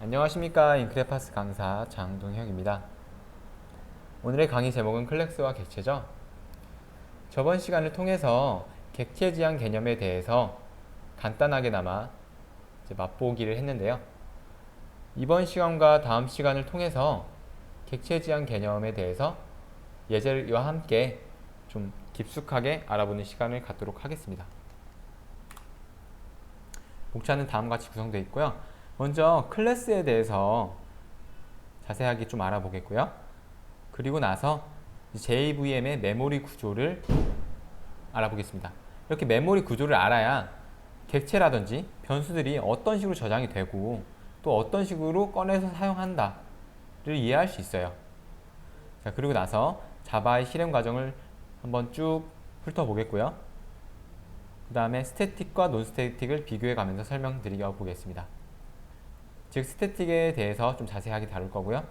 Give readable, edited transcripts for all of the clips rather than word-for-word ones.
안녕하십니까. 인크레파스 강사 장동혁입니다. 오늘의 강의 제목은 클래스와 객체죠. 저번 시간을 통해서 객체 지향 개념에 대해서 간단하게나마 맛보기를 했는데요. 이번 시간과 다음 시간을 통해서 객체 지향 개념에 대해서 예제와 함께 좀 깊숙하게 알아보는 시간을 갖도록 하겠습니다. 목차는 다음과 같이 구성되어 있고요. 먼저 클래스에 대해서 자세하게 좀 알아보겠고요. 그리고 나서 JVM의 메모리 구조를 알아보겠습니다. 이렇게 메모리 구조를 알아야 객체라든지 변수들이 어떤 식으로 저장이 되고 또 어떤 식으로 꺼내서 사용한다를 이해할 수 있어요. 자, 그리고 나서 자바의 실행 과정을 한번 쭉 훑어보겠고요. 그 다음에 스태틱과 논스태틱을 비교해 가면서 설명드려 보겠습니다. 즉 스태틱에 대해서 좀 자세하게 다룰 거고요.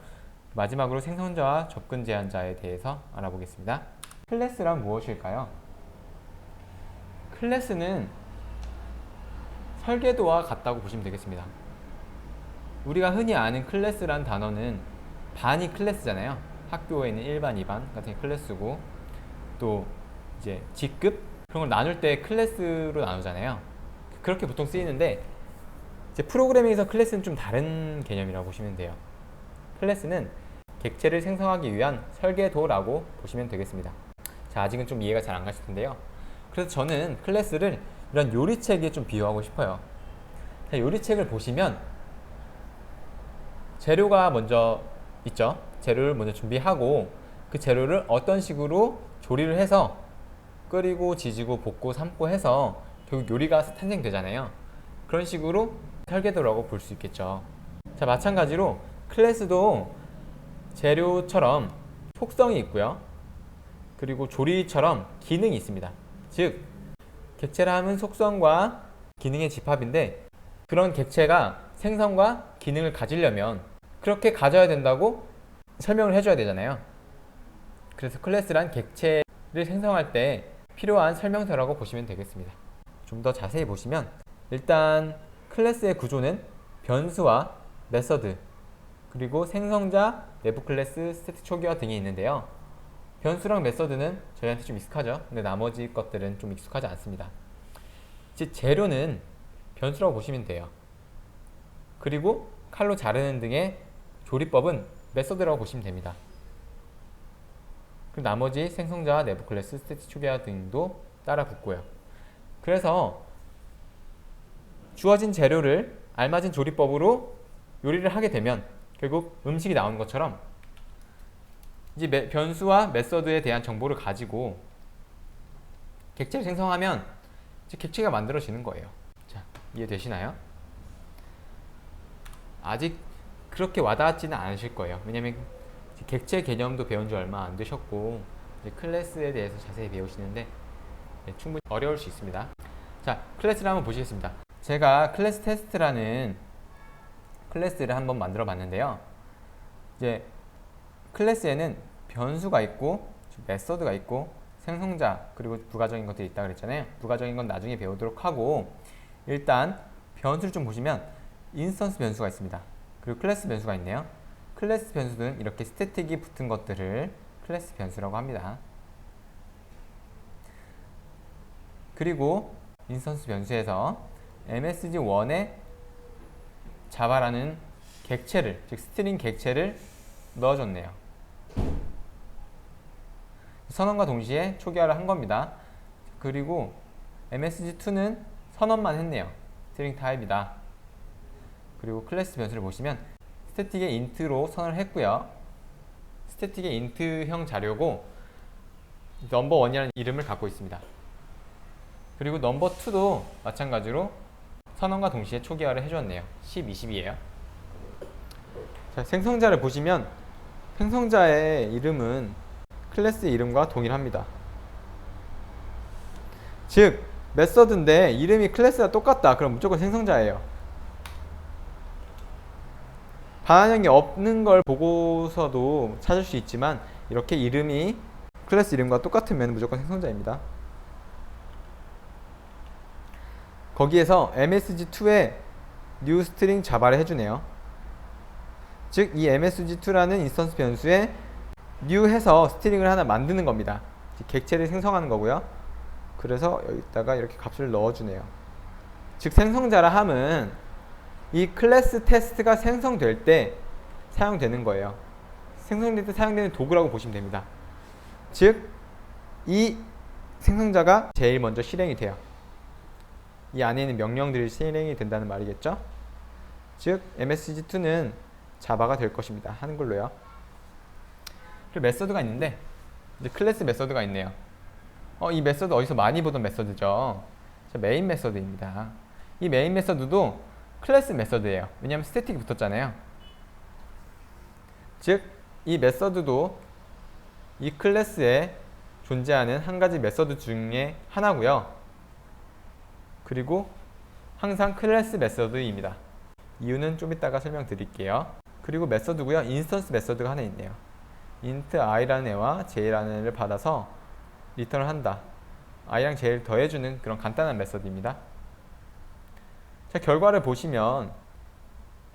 마지막으로 생성자와 접근 제한자에 대해서 알아보겠습니다. 클래스란 무엇일까요? 클래스는 설계도와 같다고 보시면 되겠습니다. 우리가 흔히 아는 클래스란 단어는 반이 클래스잖아요. 학교에 있는 1반, 2반 같은 게 클래스고, 또 이제 직급 그런 걸 나눌 때 클래스로 나누잖아요. 그렇게 보통 쓰이는데 이제 프로그래밍에서 클래스는 좀 다른 개념이라고 보시면 돼요. 클래스는 객체를 생성하기 위한 설계도라고 보시면 되겠습니다. 자, 아직은 좀 이해가 잘 안 가실 텐데요. 그래서 저는 클래스를 이런 요리책에 좀 비유하고 싶어요. 자, 요리책을 보시면 재료가 먼저 있죠. 재료를 먼저 준비하고 그 재료를 어떤 식으로 조리를 해서 끓이고 지지고 볶고 삶고 해서 결국 요리가 탄생되잖아요. 그런 식으로 설계도라고 볼 수 있겠죠. 자, 마찬가지로 클래스도 재료처럼 속성이 있고요. 그리고 조리처럼 기능이 있습니다. 즉, 객체라 함은 속성과 기능의 집합인데 그런 객체가 생성과 기능을 가지려면 그렇게 가져야 된다고 설명을 해줘야 되잖아요. 그래서 클래스란 객체를 생성할 때 필요한 설명서라고 보시면 되겠습니다. 좀 더 자세히 보시면 일단 클래스의 구조는 변수와 메서드 그리고 생성자, 내부 클래스, 스태틱 초기화 등이 있는데요. 변수랑 메서드는 저희한테 좀 익숙하죠. 근데 나머지 것들은 좀 익숙하지 않습니다. 즉 재료는 변수라고 보시면 돼요. 그리고 칼로 자르는 등의 조리법은 메서드라고 보시면 됩니다. 그리고 나머지 생성자와 내부 클래스, 스태틱 초기화 등도 따라 붙고요. 그래서 주어진 재료를 알맞은 조리법으로 요리를 하게 되면 결국 음식이 나오는 것처럼 이제 변수와 메서드에 대한 정보를 가지고 객체를 생성하면 이제 객체가 만들어지는 거예요. 자, 이해되시나요? 아직 그렇게 와닿지는 않으실 거예요. 왜냐면 객체 개념도 배운 지 얼마 안 되셨고 이제 클래스에 대해서 자세히 배우시는데 충분히 어려울 수 있습니다. 자, 클래스를 한번 보시겠습니다. 제가 클래스 테스트라는 클래스를 한번 만들어 봤는데요. 이제 클래스에는 변수가 있고 메서드가 있고 생성자 그리고 부가적인 것들이 있다고 그랬잖아요. 부가적인 건 나중에 배우도록 하고 일단 변수를 좀 보시면 인스턴스 변수가 있습니다. 그리고 클래스 변수가 있네요. 클래스 변수는 이렇게 스태틱이 붙은 것들을 클래스 변수라고 합니다. 그리고 인스턴스 변수에서 MSG1에 자바라는 객체를, 즉 스트링 객체를 넣어줬네요. 선언과 동시에 초기화를 한 겁니다. 그리고 MSG2는 선언만 했네요. 스트링 타입이다. 그리고 클래스 변수를 보시면 스태틱의 인트로 선언을 했고요. 스태틱의 인트형 자료고 넘버1이라는 이름을 갖고 있습니다. 그리고 넘버2도 마찬가지로 선언과 동시에 초기화를 해줬네요. 10, 20이에요. 자, 생성자를 보시면 생성자의 이름은 클래스 이름과 동일합니다. 즉 메서드인데 이름이 클래스와 똑같다. 그럼 무조건 생성자예요. 반환형이 없는 걸 보고서도 찾을 수 있지만 이렇게 이름이 클래스 이름과 똑같으면 무조건 생성자입니다. 거기에서 MSG2에 new string 자바를 해주네요. 즉 이 msg2라는 인스턴스 변수에 new 해서 스트링을 하나 만드는 겁니다. 객체를 생성하는 거고요. 그래서 여기다가 이렇게 값을 넣어주네요. 즉 생성자라 함은 이 클래스 테스트가 생성될 때 사용되는 거예요. 생성될 때 사용되는 도구라고 보시면 됩니다. 즉 이 생성자가 제일 먼저 실행이 돼요. 이 안에 있는 명령들이 실행이 된다는 말이겠죠. 즉 msg2는 자바가 될 것입니다. 한글로요. 그리고 메서드가 있는데 이제 클래스 메서드가 있네요. 이 메서드 어디서 많이 보던 메서드죠. 메인 메서드입니다. 이 메인 메서드도 클래스 메서드예요. 왜냐하면 스태틱이 붙었잖아요. 즉 이 메서드도 이 클래스에 존재하는 한 가지 메서드 중에 하나고요. 그리고 항상 클래스 메서드입니다. 이유는 좀 이따가 설명드릴게요. 그리고 메서드고요. 인스턴스 메서드가 하나 있네요. int i라는 애와 j라는 애를 받아서 리턴을 한다. i랑 j를 더해주는 그런 간단한 메서드입니다. 자, 결과를 보시면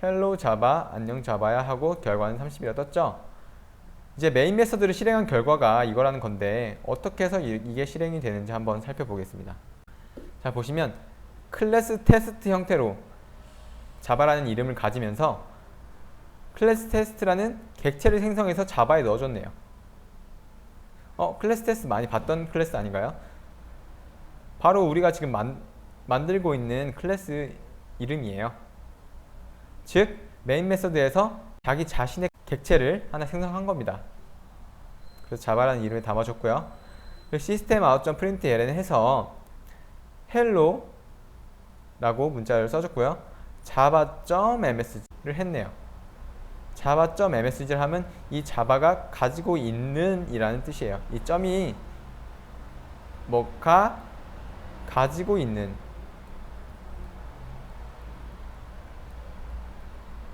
hello java, 안녕 java야 하고 결과는 30이라 떴죠. 이제 메인 메서드를 실행한 결과가 이거라는 건데 어떻게 해서 이게 실행이 되는지 한번 살펴보겠습니다. 자, 보시면 클래스 테스트 형태로 자바라는 이름을 가지면서 클래스 테스트라는 객체를 생성해서 자바에 넣어줬네요. 클래스 테스트 많이 봤던 클래스 아닌가요? 바로 우리가 지금 만들고 있는 클래스 이름이에요. 즉 메인 메서드에서 자기 자신의 객체를 하나 생성한 겁니다. 그래서 자바라는 이름을 담아줬고요. 시스템 out.println 해서 hello 라고 문자를 써줬고요. java.msg를 했네요. java.msg를 하면 이 자바가 가지고 있는 이라는 뜻이에요. 이 점이 뭐가 가지고 있는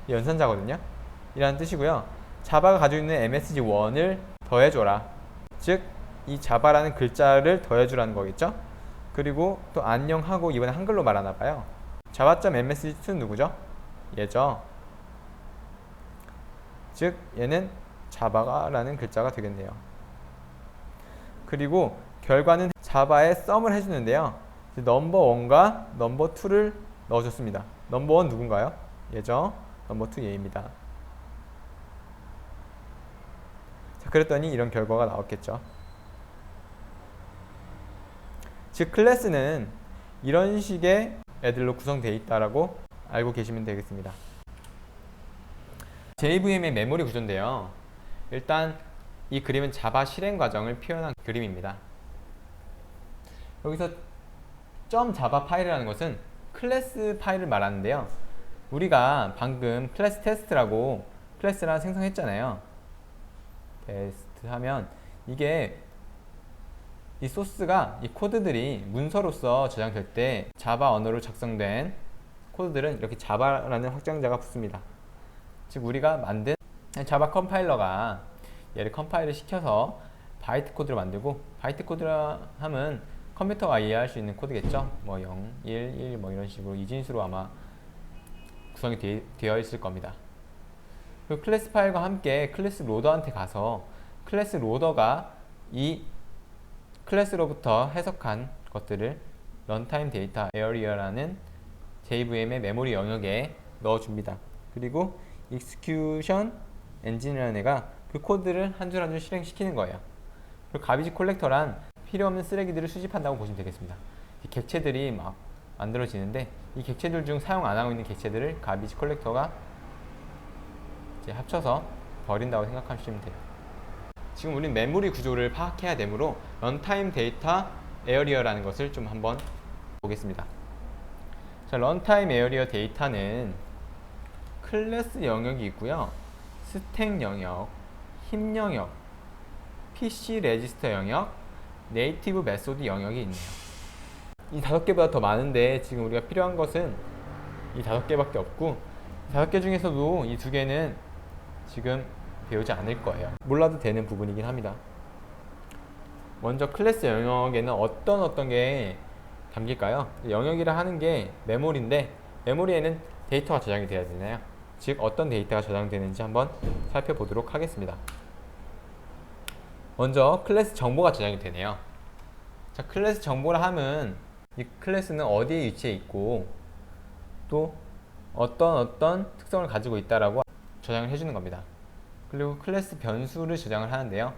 연산자거든요. 이라는 뜻이고요. 자바가 가지고 있는 msg1을 더해줘라. 즉 이 자바라는 글자를 더해주라는 거겠죠. 그리고 또 안녕하고 이번에 한글로 말하나봐요. java.msg2는 누구죠? 얘죠. 즉 얘는 자바라는 글자가 되겠네요. 그리고 결과는 자바에 sum을 해주는데요. 넘버1과 넘버2를 넣어줬습니다. 넘버1 누군가요? 얘죠. 넘버2 얘입니다. 자, 그랬더니 이런 결과가 나왔겠죠. 즉 클래스는 이런 식의 애들로 구성되어 있다라고 알고 계시면 되겠습니다. JVM의 메모리 구조인데요. 일단 이 그림은 자바 실행 과정을 표현한 그림입니다. 여기서 .java 파일이라는 것은 클래스 파일을 말하는데요. 우리가 방금 클래스 테스트라고 클래스를 생성했잖아요. 테스트 하면 이게 이 소스가 이 코드들이 문서로서 저장될 때 자바 언어로 작성된 코드들은 이렇게 자바라는 확장자가 붙습니다. 즉 우리가 만든 자바 컴파일러가 얘를 컴파일을 시켜서 바이트 코드를 만들고, 바이트 코드라 하면 컴퓨터가 이해할 수 있는 코드겠죠. 뭐 0, 1, 1 뭐 이런 식으로 이진수로 아마 구성이 되어 있을 겁니다. 그 클래스 파일과 함께 클래스 로더한테 가서 클래스 로더가 이 클래스로부터 해석한 것들을 런타임 데이터 에어리어라는 JVM의 메모리 영역에 넣어줍니다. 그리고 execution engine이라는 애가 그 코드를 한 줄 한 줄 실행시키는 거예요. 그리고 가비지 콜렉터란 필요 없는 쓰레기들을 수집한다고 보시면 되겠습니다. 이 객체들이 막 만들어지는데 이 객체들 중 사용 안 하고 있는 객체들을 가비지 콜렉터가 이제 합쳐서 버린다고 생각하시면 돼요. 지금 우리는 메모리 구조를 파악해야 되므로 런타임 데이터 에어리어라는 것을 좀 한번 보겠습니다. 자, 런타임 에어리어 데이터는 클래스 영역이 있고요. 스택 영역, 힙 영역, PC 레지스터 영역, 네이티브 메소드 영역이 있네요. 이 5개보다 더 많은데 지금 우리가 필요한 것은 이 5개밖에 없고, 5개 중에서도 이 2개는 지금 배우지 않을 거예요. 몰라도 되는 부분이긴 합니다. 먼저 클래스 영역에는 어떤 게 담길까요? 영역이라 하는 게 메모리인데, 메모리에는 데이터가 저장이 돼야 되나요? 즉 어떤 데이터가 저장되는지 한번 살펴보도록 하겠습니다. 먼저 클래스 정보가 저장이 되네요. 자, 클래스 정보라 함은 이 클래스는 어디에 위치해 있고 또 어떤 특성을 가지고 있다라고 저장을 해주는 겁니다. 그리고 클래스 변수를 저장을 하는데요.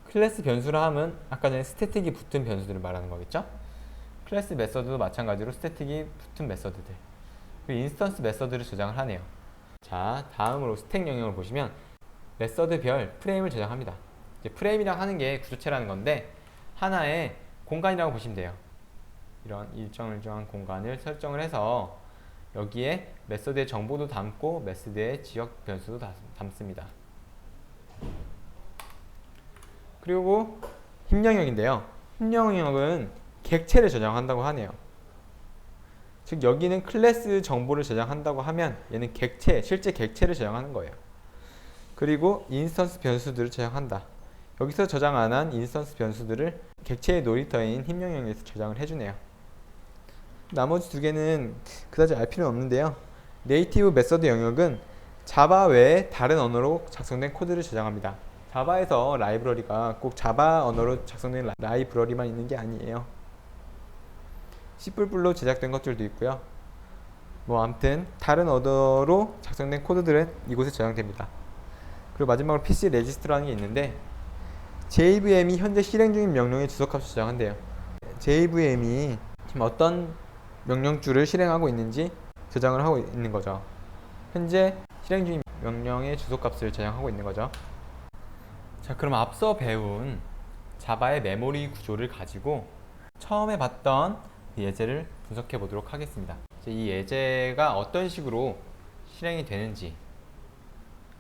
클래스 변수라 함은 아까 전에 스태틱이 붙은 변수들을 말하는 거겠죠? 클래스 메서드도 마찬가지로 스태틱이 붙은 메서드들, 그리고 인스턴스 메서드를 저장을 하네요. 자, 다음으로 스택 영역을 보시면 메서드별 프레임을 저장합니다. 이제 프레임이랑 하는 게 구조체라는 건데 하나의 공간이라고 보시면 돼요. 이런 일정한 공간을 설정을 해서 여기에 메서드의 정보도 담고 메서드의 지역 변수도 담습니다. 그리고 힘 영역인데요. 힘 영역은 객체를 저장한다고 하네요. 즉 여기는 클래스 정보를 저장한다고 하면 얘는 객체, 실제 객체를 저장하는 거예요. 그리고 인스턴스 변수들을 저장한다. 여기서 저장 안 한 인스턴스 변수들을 객체의 놀이터인 힘 영역에서 저장을 해주네요. 나머지 두 개는 그다지 알 필요는 없는데요. 네이티브 메서드 영역은 자바 외에 다른 언어로 작성된 코드를 저장합니다. 자바에서 라이브러리가 꼭 자바 언어로 작성된 라이브러리만 있는 게 아니에요. C++로 제작된 것들도 있고요. 뭐 아무튼 다른 언어로 작성된 코드들은 이곳에 저장됩니다. 그리고 마지막으로 PC 레지스트라는 게 있는데 JVM이 현재 실행 중인 명령의 주소값을 저장한대요. JVM이 지금 어떤 명령줄을 실행하고 있는지 저장을 하고 있는 거죠. 현재 실행 중인 명령의 주소값을 저장하고 있는 거죠. 자, 그럼 앞서 배운 자바의 메모리 구조를 가지고 처음에 봤던 예제를 분석해 보도록 하겠습니다. 이 예제가 어떤 식으로 실행이 되는지,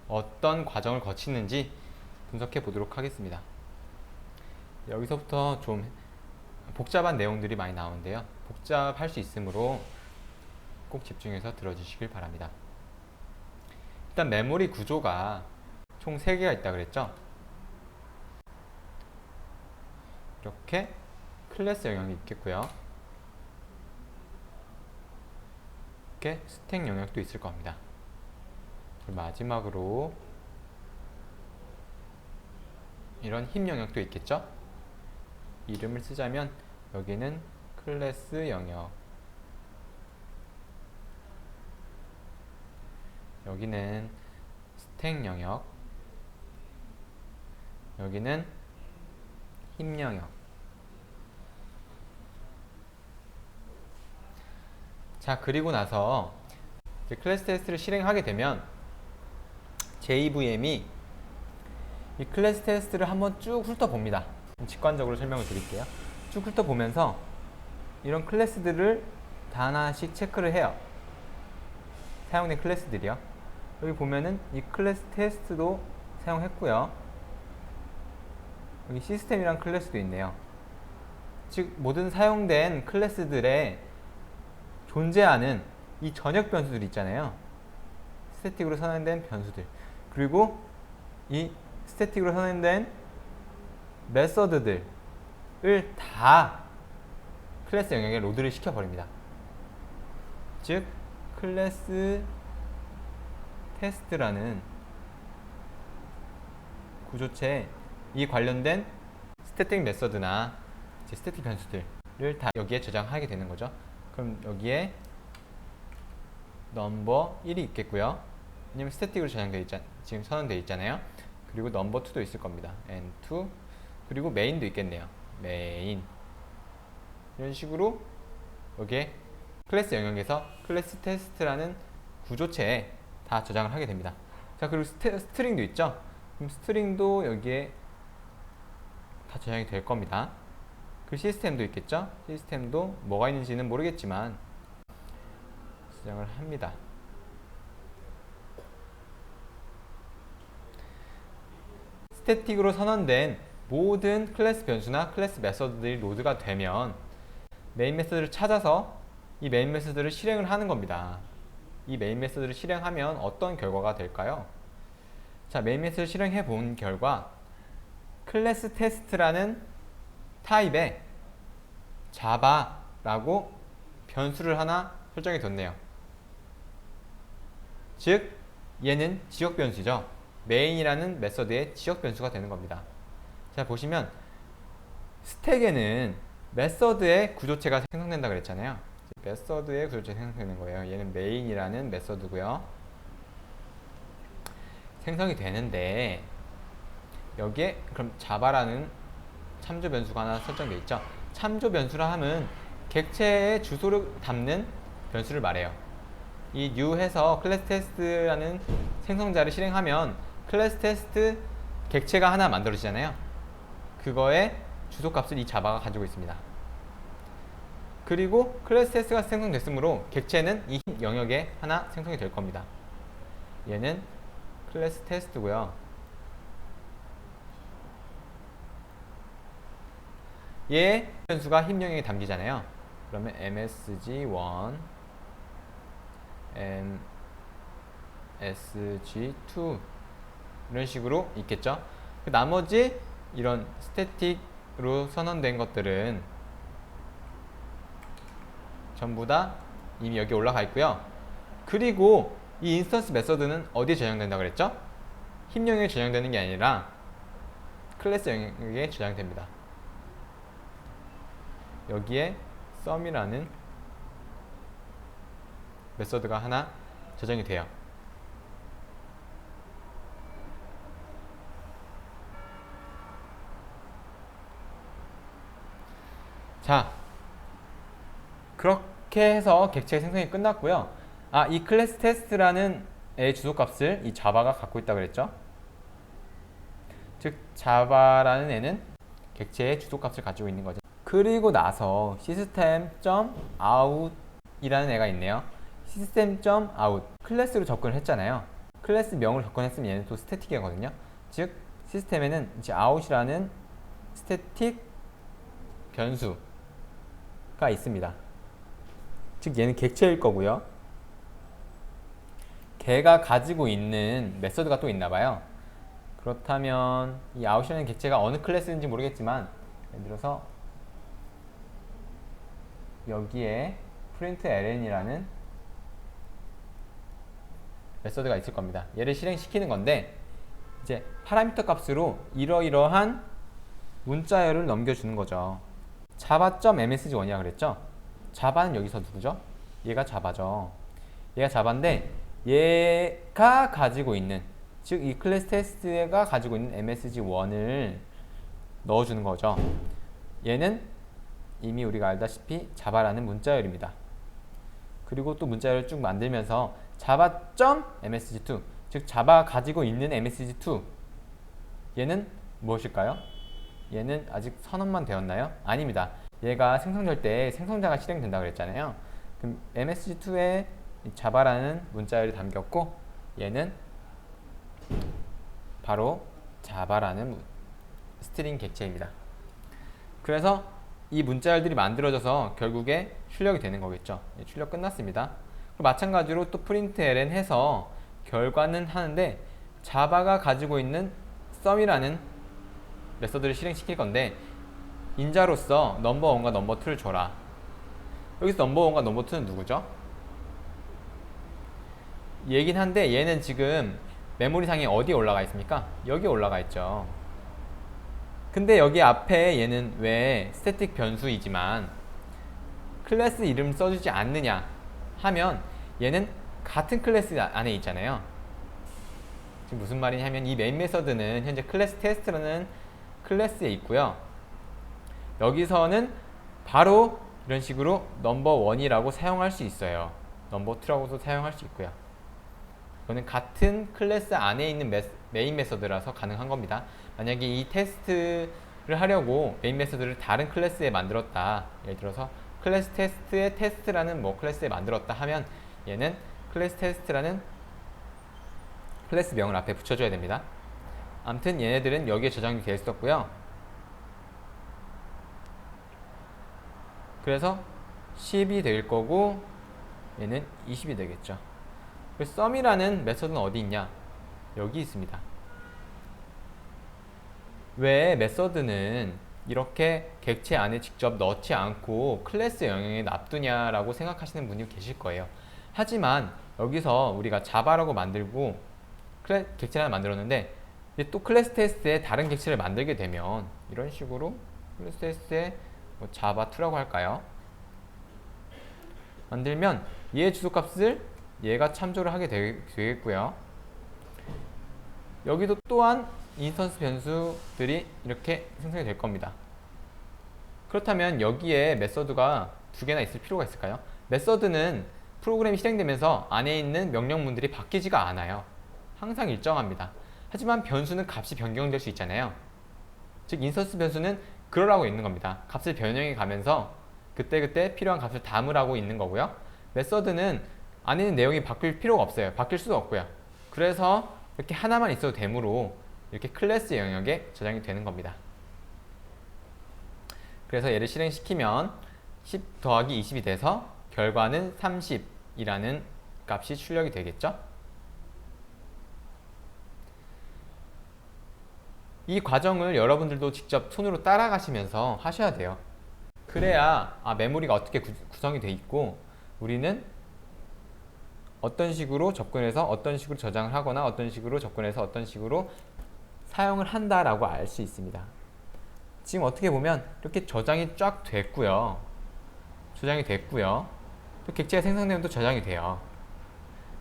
어떤 과정을 거치는지 분석해 보도록 하겠습니다. 여기서부터 좀 복잡한 내용들이 많이 나오는데요. 복잡할 수 있으므로 꼭 집중해서 들어주시길 바랍니다. 일단 메모리 구조가 총 3개가 있다 그랬죠? 이렇게 클래스 영역이 있겠고요. 이렇게 스택 영역도 있을 겁니다. 그리고 마지막으로 이런 힘 영역도 있겠죠? 이름을 쓰자면 여기는 클래스 영역, 여기는 스택 영역, 여기는 힘 영역. 자, 그리고 나서 이제 클래스 테스트를 실행하게 되면 JVM이 이 클래스 테스트를 한번 쭉 훑어봅니다. 직관적으로 설명을 드릴게요. 쭉 훑어보면서 이런 클래스들을 다 하나씩 체크를 해요. 사용된 클래스들이요. 여기 보면은 이 클래스 테스트도 사용했고요. 여기 시스템이란 클래스도 있네요. 즉 모든 사용된 클래스들의 존재하는 이 전역 변수들 있잖아요. 스태틱으로 선언된 변수들, 그리고 이 스태틱으로 선언된 메서드들을 다 클래스 영역에 로드를 시켜버립니다. 즉 클래스 테스트라는 구조체에 이 관련된 스태틱 메서드나 스태틱 변수들을 다 여기에 저장하게 되는 거죠. 그럼 여기에 넘버 1이 있겠고요. 왜냐면 스태틱으로 저장되어 지금 선언되어 있잖아요. 그리고 넘버 2도 있을 겁니다. n2, 그리고 메인도 있겠네요. 메인. 이런 식으로 여기에 클래스 영역에서 클래스 테스트라는 구조체에 다 저장을 하게 됩니다. 자, 그리고 스트링도 있죠. 그럼 스트링도 여기에 다 저장이 될 겁니다. 그 시스템도 있겠죠. 시스템도 뭐가 있는지는 모르겠지만 저장을 합니다. 스태틱으로 선언된 모든 클래스 변수나 클래스 메서드들이 로드가 되면 메인 메서드를 찾아서 이 메인 메서드를 실행을 하는 겁니다. 이 메인 메서드를 실행하면 어떤 결과가 될까요? 자, 메인 메서드를 실행해 본 결과 클래스 테스트라는 타입에 자바라고 변수를 하나 설정해 뒀네요. 즉 얘는 지역 변수죠. 메인이라는 메서드의 지역 변수가 되는 겁니다. 자, 보시면 스택에는 메서드의 구조체가 생성된다 그랬잖아요. 메서드의 구조체가 생성되는 거예요. 얘는 메인이라는 메서드고요. 생성이 되는데 여기에 그럼 자바라는 참조 변수가 하나 설정되어 있죠. 참조 변수라 함은 객체의 주소를 담는 변수를 말해요. 이 new 해서 클래스 테스트라는 생성자를 실행하면 클래스 테스트 객체가 하나 만들어지잖아요. 그거의 주소값을 이 자바가 가지고 있습니다. 그리고 클래스 테스트가 생성됐으므로 객체는 이 영역에 하나 생성이 될 겁니다. 얘는 클래스 테스트고요. 얘 변수가 힙 영역에 담기잖아요. 그러면 msg1, msg2 이런 식으로 있겠죠. 그 나머지 이런 스태틱으로 선언된 것들은 전부 다 이미 여기 올라가 있고요. 그리고 이 인스턴스 메서드는 어디에 저장된다 그랬죠? 힙 영역에 저장되는 게 아니라 클래스 영역에 저장됩니다. 여기에 sum이라는 메서드가 하나 저장이 돼요. 자, 그렇게 해서 객체 생성이 끝났고요. 이 클래스 테스트라는 애 주소값을 이 자바가 갖고 있다 그랬죠? 즉 자바라는 애는 객체의 주소값을 가지고 있는 거죠. 그리고 나서 system.out 이라는 애가 있네요. system.out 클래스로 접근을 했잖아요. 클래스 명을 접근했으면 얘는 또 스태틱이거든요. 즉 시스템에는 이제 out이라는 스태틱 변수가 있습니다. 즉 얘는 객체일 거고요. 걔가 가지고 있는 메서드가 또 있나 봐요. 그렇다면 이 out이라는 객체가 어느 클래스인지 모르겠지만 예를 들어서 여기에 println이라는 메서드가 있을 겁니다. 얘를 실행시키는 건데 이제 파라미터 값으로 이러이러한 문자열을 넘겨주는 거죠. java.msg1이라 그랬죠? 자바는 여기서 누구죠? 얘가 자바죠. 얘가 자바인데 얘가 가지고 있는, 즉 이 클래스 테스트가 가지고 있는 msg1을 넣어주는 거죠. 얘는 이미 우리가 알다시피 자바라는 문자열입니다. 그리고 또 문자열을 쭉 만들면서 java.msg2, 즉 자바가 가지고 있는 msg2 얘는 무엇일까요? 얘는 아직 선언만 되었나요? 아닙니다. 얘가 생성될 때 생성자가 실행된다고 그랬잖아요. 그럼 msg2에 자바라는 문자열이 담겼고 얘는 바로 자바라는 스트링 객체입니다. 그래서 이 문자열들이 만들어져서 결국에 출력이 되는 거겠죠. 출력 끝났습니다. 마찬가지로 또 println 해서 결과는 하는데 자바가 가지고 있는 sum이라는 메서드를 실행시킬 건데 인자로서 넘버1과 넘버2를 줘라. 여기서 넘버1과 넘버2는 누구죠? 얘긴 한데 얘는 지금 메모리상에 어디에 올라가 있습니까? 여기 올라가 있죠. 근데 여기 앞에 얘는 왜 스태틱 변수이지만 클래스 이름 써주지 않느냐 하면 얘는 같은 클래스 안에 있잖아요. 지금 무슨 말이냐면 이 메인 메서드는 현재 클래스 테스트라는 클래스에 있고요. 여기서는 바로 이런 식으로 넘버1이라고 사용할 수 있어요. 넘버2라고도 사용할 수 있고요. 이거는 같은 클래스 안에 있는 메인 메서드라서 가능한 겁니다. 만약에 이 테스트를 하려고 메인 메서드를 다른 클래스에 만들었다. 예를 들어서 클래스 테스트의 테스트라는 클래스에 만들었다 하면 얘는 클래스 테스트라는 클래스 명을 앞에 붙여줘야 됩니다. 아무튼 얘네들은 여기에 저장이 되어 있었고요. 그래서 10이 될 거고 얘는 20이 되겠죠. sum이라는 메서드는 어디 있냐? 여기 있습니다. 왜 메서드는 이렇게 객체 안에 직접 넣지 않고 클래스 영역에 놔두냐라고 생각하시는 분이 계실 거예요. 하지만 여기서 우리가 자바라고 만들고 객체를 하나 만들었는데 이제 또 클래스 테스트에 다른 객체를 만들게 되면 이런 식으로 클래스 테스트에 뭐 자바2라고 할까요? 만들면 얘의 주소값을 얘가 참조를 하게 되겠고요. 여기도 또한 인스턴스 변수들이 이렇게 생성이 될 겁니다. 그렇다면 여기에 메서드가 두 개나 있을 필요가 있을까요? 메서드는 프로그램이 실행되면서 안에 있는 명령문들이 바뀌지가 않아요. 항상 일정합니다. 하지만 변수는 값이 변경될 수 있잖아요. 즉 인스턴스 변수는 그러라고 있는 겁니다. 값을 변형해 가면서 그때그때 필요한 값을 담으라고 있는 거고요. 메서드는 안에 있는 내용이 바뀔 필요가 없어요. 바뀔 수도 없고요. 그래서 이렇게 하나만 있어도 되므로 이렇게 클래스 영역에 저장이 되는 겁니다. 그래서 얘를 실행시키면 10 더하기 20이 돼서 결과는 30이라는 값이 출력이 되겠죠. 이 과정을 여러분들도 직접 손으로 따라가시면서 하셔야 돼요. 그래야 메모리가 어떻게 구성이 돼 있고 우리는 어떤 식으로 접근해서 어떤 식으로 저장을 하거나 어떤 식으로 접근해서 어떤 식으로 사용을 한다라고 알 수 있습니다. 지금 어떻게 보면 이렇게 저장이 쫙 됐고요. 또 객체가 생성되면 또 저장이 돼요.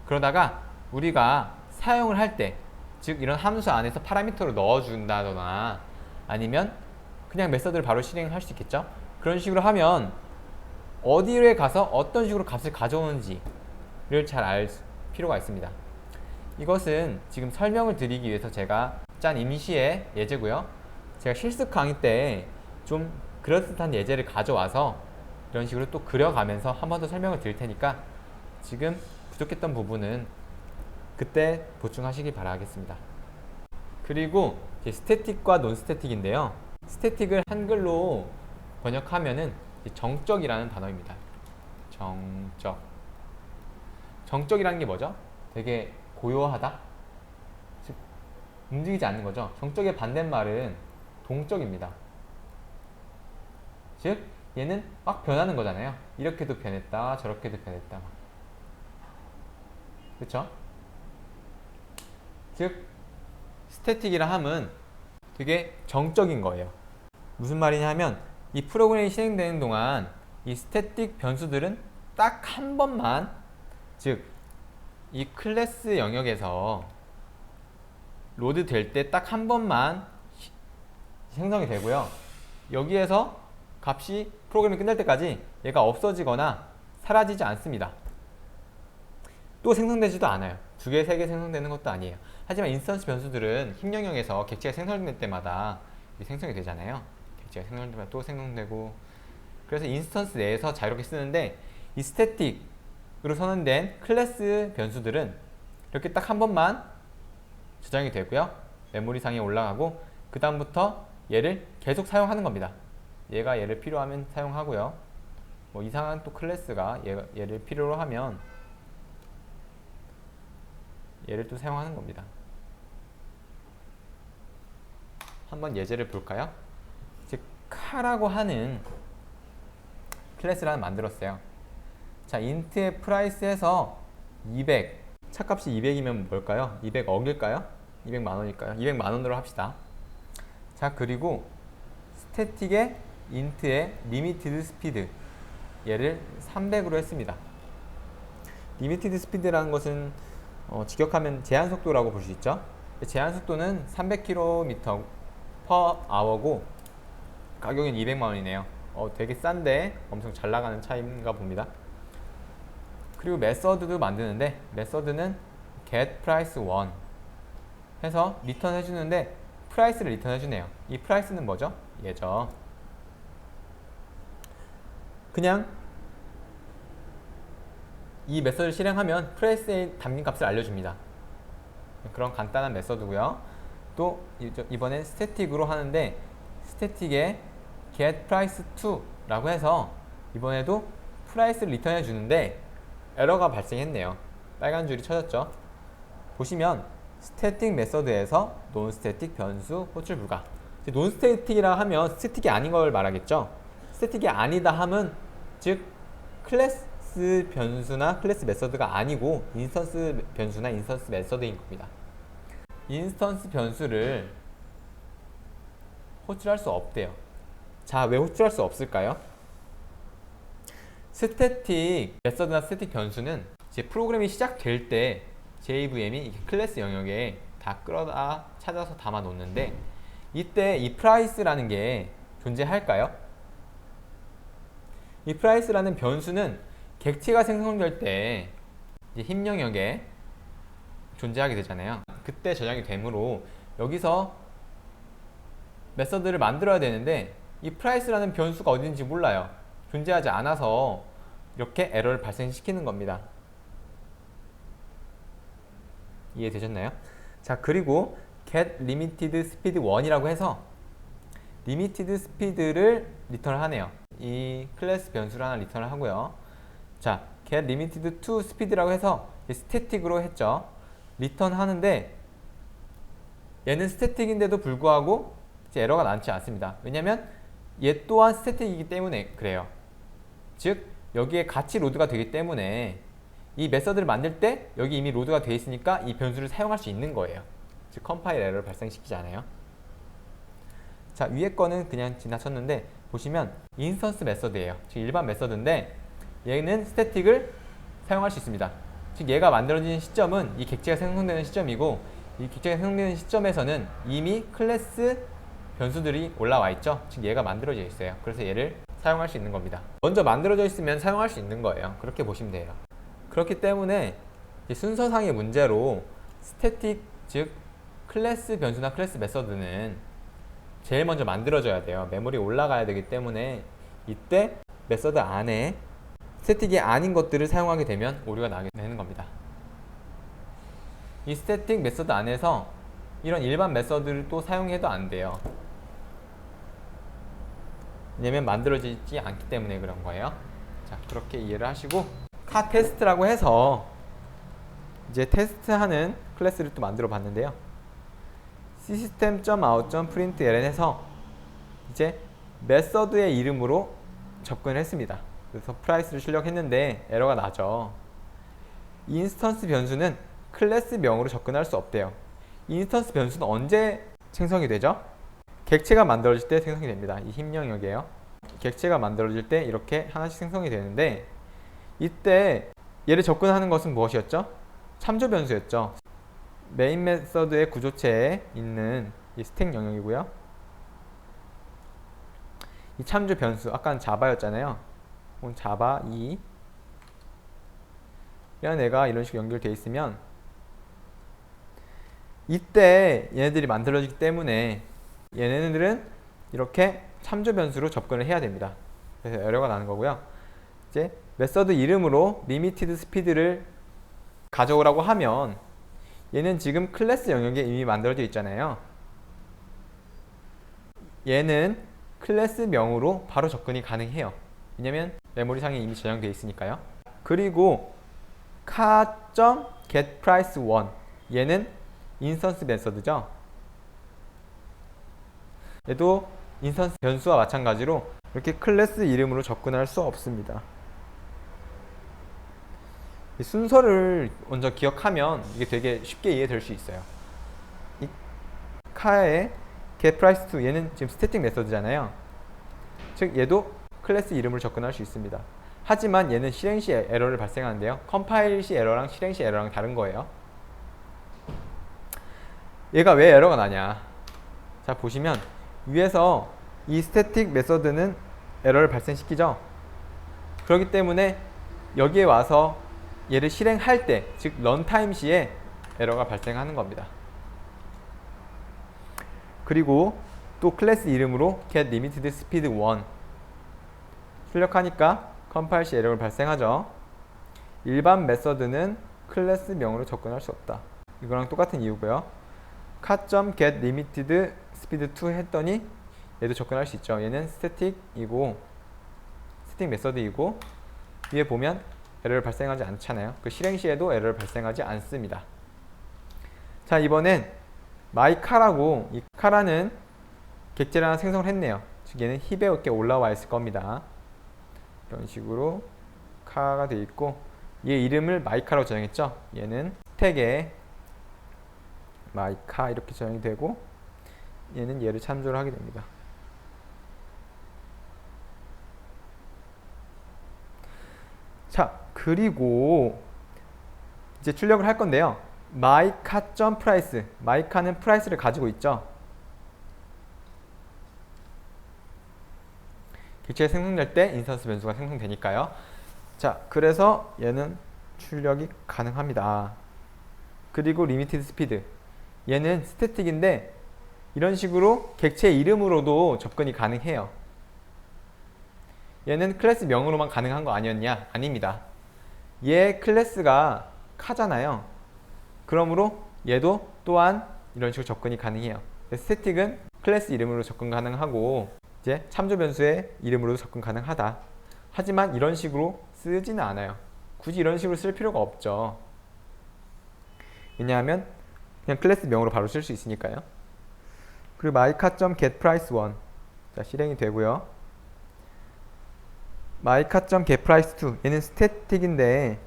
그러다가 우리가 사용을 할 때, 즉 이런 함수 안에서 파라미터로 넣어준다거나 아니면 그냥 메서드를 바로 실행할 수 있겠죠. 그런 식으로 하면 어디에 가서 어떤 식으로 값을 가져오는지를 잘 알 필요가 있습니다. 이것은 지금 설명을 드리기 위해서 제가 짠 임시의 예제고요. 제가 실습 강의 때 좀 그럴듯한 예제를 가져와서 이런 식으로 또 그려가면서 한 번 더 설명을 드릴 테니까 지금 부족했던 부분은 그때 보충하시기 바라겠습니다. 그리고 이제 스태틱과 논스태틱인데요. 스태틱을 한글로 번역하면은 정적이라는 단어입니다. 정적이라는 게 뭐죠? 되게 고요하다? 즉 움직이지 않는 거죠. 정적의 반대말은 동적입니다. 즉 얘는 막 변하는 거잖아요. 이렇게도 변했다, 저렇게도 변했다. 그렇죠? 즉 스태틱이라 함은 되게 정적인 거예요. 무슨 말이냐 하면 이 프로그램이 실행되는 동안 이 스태틱 변수들은 딱 한 번만, 즉 이 클래스 영역에서 로드 될 때 딱 한 번만 생성이 되고요. 여기에서 값이 프로그램이 끝날 때까지 얘가 없어지거나 사라지지 않습니다. 또 생성되지도 않아요. 2개, 3개 생성되는 것도 아니에요. 하지만 인스턴스 변수들은 힘 영역에서 객체가 생성될 때마다 생성이 되잖아요. 객체가 생성될 때마다 또 생성되고, 그래서 인스턴스 내에서 자유롭게 쓰는데 이 스태틱으로 선언된 클래스 변수들은 이렇게 딱 한 번만 저장이 되고요. 메모리상에 올라가고 그 다음부터 얘를 계속 사용하는 겁니다. 얘가 얘를 필요하면 사용하고요. 뭐 이상한 또 클래스가 얘를 필요로 하면 얘를 또 사용하는 겁니다. 한번 예제를 볼까요? 즉 카라고 하는 클래스를 하나 만들었어요. 자, 인트의 프라이스에서 200, 차값이 200이면 뭘까요? 200억일까요? 200만 원일까요? 200만 원으로 합시다. 자, 그리고 스태틱의 인트의 리미티드 스피드, 얘를 300으로 했습니다. 리미티드 스피드라는 것은 직역하면 제한 속도라고 볼 수 있죠. 제한 속도는 300km/h고 가격은 200만 원이네요. 되게 싼데 엄청 잘 나가는 차이인가 봅니다. 그리고 메서드도 만드는데 메서드는 get price 1 해서 리턴 해주는데 프라이스를 리턴 해주네요. 이 프라이스는 뭐죠? 얘죠. 그냥 이 메서드를 실행하면 프라이스의 담긴 값을 알려줍니다. 그런 간단한 메서드고요. 또 이번엔 스태틱으로 하는데 스태틱에 get price 2라고 해서 이번에도 프라이스를 리턴해 주는데 에러가 발생했네요. 빨간 줄이 쳐졌죠. 보시면 스태틱 메서드에서 논스태틱 변수 호출 불가. 논스태틱이라 하면 스태틱이 아닌 걸 말하겠죠. 스태틱이 아니다 함은 즉 클래스 변수나 클래스 메서드가 아니고 인스턴스 변수나 인스턴스 메서드인 겁니다. 인스턴스 변수를 호출할 수 없대요. 자, 왜 호출할 수 없을까요? 스태틱 메서드나 스태틱 변수는 이제 프로그램이 시작될 때 JVM이 클래스 영역에 다 끌어다 찾아서 담아 놓는데, 이때 이 price라는 게 존재할까요? 이 price라는 변수는 객체가 생성될 때 이제 힘 영역에 존재하게 되잖아요. 그때 저장이 되므로 여기서 메서드를 만들어야 되는데 이 price라는 변수가 어딘지 몰라요. 존재하지 않아서 이렇게 에러를 발생시키는 겁니다. 이해되셨나요? 자, 그리고 get limited speed 1이라고 해서 limited speed를 리턴을 하네요. 이 클래스 변수를 하나 리턴을 하고요. 자, get limited to speed라고 해서 스태틱으로 했죠. 리턴 하는데 얘는 스태틱인데도 불구하고 이제 에러가 많지 않습니다. 왜냐면 얘 또한 스태틱이기 때문에 그래요. 즉 여기에 같이 로드가 되기 때문에 이 메서드를 만들 때 여기 이미 로드가 되어 있으니까 이 변수를 사용할 수 있는 거예요. 즉 컴파일 에러를 발생시키지 않아요. 자, 위에 거는 그냥 지나쳤는데 보시면 인스턴스 메서드예요. 즉 일반 메서드인데 얘는 스태틱을 사용할 수 있습니다. 즉 얘가 만들어진 시점은 이 객체가 생성되는 시점이고, 이 객체가 생성되는 시점에서는 이미 클래스 변수들이 올라와 있죠. 즉 얘가 만들어져 있어요. 그래서 얘를 사용할 수 있는 겁니다. 먼저 만들어져 있으면 사용할 수 있는 거예요. 그렇게 보시면 돼요. 그렇기 때문에 순서상의 문제로 스태틱, 즉 클래스 변수나 클래스 메서드는 제일 먼저 만들어져야 돼요. 메모리에 올라가야 되기 때문에 이때 메서드 안에 스태틱이 아닌 것들을 사용하게 되면 오류가 나게 되는 겁니다. 이 스태틱 메서드 안에서 이런 일반 메서드를 또 사용해도 안 돼요. 왜냐면 만들어지지 않기 때문에 그런 거예요. 자, 그렇게 이해를 하시고 카 테스트라고 해서 이제 테스트하는 클래스를 또 만들어 봤는데요. system.out.println 해서 이제 메서드의 이름으로 접근을 했습니다. 그래서 price를 출력했는데 에러가 나죠. 인스턴스 변수는 클래스 명으로 접근할 수 없대요. 인스턴스 변수는 언제 생성이 되죠? 객체가 만들어질 때 생성이 됩니다. 이 힘 영역이에요. 객체가 만들어질 때 이렇게 하나씩 생성이 되는데, 이때 얘를 접근하는 것은 무엇이었죠? 참조 변수였죠. 메인 메서드의 구조체에 있는 이 스택 영역이고요. 이 참조 변수, 아까는 자바였잖아요. 자바 2 이런 애가 이런 식으로 연결되어 있으면 이때 얘네들이 만들어지기 때문에 얘네들은 이렇게 참조 변수로 접근을 해야 됩니다. 그래서 에러가 나는 거고요. 이제 메서드 이름으로 limited speed를 가져오라고 하면 얘는 지금 클래스 영역에 이미 만들어져 있잖아요. 얘는 클래스 명으로 바로 접근이 가능해요. 왜냐면 메모리상에 이미 저장되어 있으니까요. 그리고 car.getPrice1 얘는 인스턴스 메서드죠. 얘도 인스턴스 변수와 마찬가지로 이렇게 클래스 이름으로 접근할 수 없습니다. 이 순서를 먼저 기억하면 이게 되게 쉽게 이해될 수 있어요. 이 카의 getPrice2 얘는 지금 스태틱 메서드잖아요. 즉 얘도 클래스 이름으로 접근할 수 있습니다. 하지만 얘는 실행 시 에러를 발생하는데요. 컴파일 시 에러랑 실행 시 에러랑 다른 거예요. 얘가 왜 에러가 나냐? 자, 보시면 위에서 이 스태틱 메서드는 에러를 발생시키죠. 그렇기 때문에 여기에 와서 얘를 실행할 때, 즉 런타임 시에 에러가 발생하는 겁니다. 그리고 또 클래스 이름으로 get limited speed 1 출력하니까 컴파일 시 에러가 발생하죠. 일반 메서드는 클래스 명으로 접근할 수 없다. 이거랑 똑같은 이유고요. cat.get limited speed 2 했더니 얘도 접근할 수 있죠. 얘는 스태틱이고 스태틱 메서드이고 위에 보면 에러를 발생하지 않잖아요. 그 실행 시에도 에러를 발생하지 않습니다. 자, 이번엔 myCar라고, 이 카라는 객체를 하나 생성을 했네요. 즉 얘는 힙에 이렇게 올라와 있을 겁니다. 이런 식으로 카가 되어 있고 얘 이름을 myCar라고 저장했죠. 얘는 스택에 마이카 이렇게 저장이 되고 얘는 얘를 참조를 하게 됩니다. 자, 그리고 이제 출력을 할 건데요. 마이카.price, 마이카는 프라이스를 가지고 있죠. 객체가 생성될 때 인스턴스 변수가 생성되니까요. 자, 그래서 얘는 출력이 가능합니다. 그리고 리미티드 스피드, 얘는 스태틱인데 이런 식으로 객체 이름으로도 접근이 가능해요. 얘는 클래스 명으로만 가능한 거 아니었냐? 아닙니다. 얘 클래스가 카잖아요. 그러므로 얘도 또한 이런 식으로 접근이 가능해요. 스태틱은 클래스 이름으로 접근 가능하고 이제 참조 변수의 이름으로도 접근 가능하다. 하지만 이런 식으로 쓰지는 않아요. 굳이 이런 식으로 쓸 필요가 없죠. 왜냐하면 그냥 클래스 명으로 바로 쓸 수 있으니까요. 그리고 마이카.getPrice1, 자, 실행이 되고요. 마이카.getPrice2, 얘는 스태틱인데